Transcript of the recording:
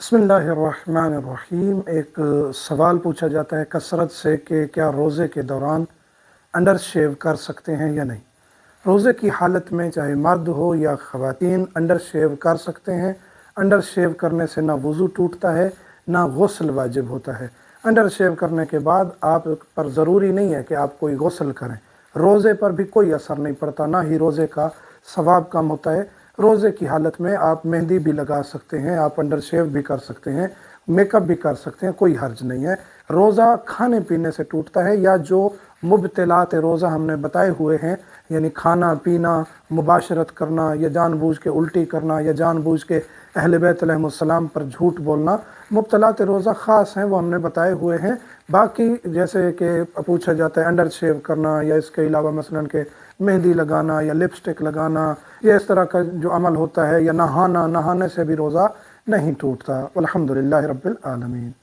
बिस्मिल्लाहिर्रहमानिर्रहीम। एक सवाल पूछा जाता है कसरत से कि क्या रोज़े के दौरान अंडर शेव कर सकते हैं या नहीं। रोज़े की हालत में चाहे मर्द हो या ख़वातीन अंडर शेव कर सकते हैं। अंडर शेव करने से ना वज़ू टूटता है ना गुस्ल वाजिब होता है। अंडर शेव करने के बाद आप पर ज़रूरी नहीं है कि आप कोई गुस्ल करें। रोज़े पर भी कोई असर नहीं पड़ता, ना ही रोज़े का सवाब कम होता है। रोज़े की हालत में आप मेहंदी भी लगा सकते हैं, आप अंडर शेव भी कर सकते हैं, मेकअप भी कर सकते हैं, कोई हर्ज नहीं है। रोज़ा खाने पीने से टूटता है या जो मुब्तिलात रोज़ा हमने बताए हुए हैं, यानी खाना पीना, मुबाशरत करना या जानबूझ के उल्टी करना या जानबूझ के अहले बैत अलैहिमुस्सलाम पर झूठ बोलना, मुब्तिलात रोज़ा ख़ास हैं, वो हमने बताए हुए हैं। बाकी जैसे कि पूछा जाता है अंडर शेव करना या इसके अलावा मसलन के मेहंदी लगाना या लिपस्टिक लगाना या इस तरह का जो अमल होता है, या नहाना, नहाने से भी रोज़ा नहीं टूटता। अल्हम्दुलिल्लाह रब्बिल आलमीन।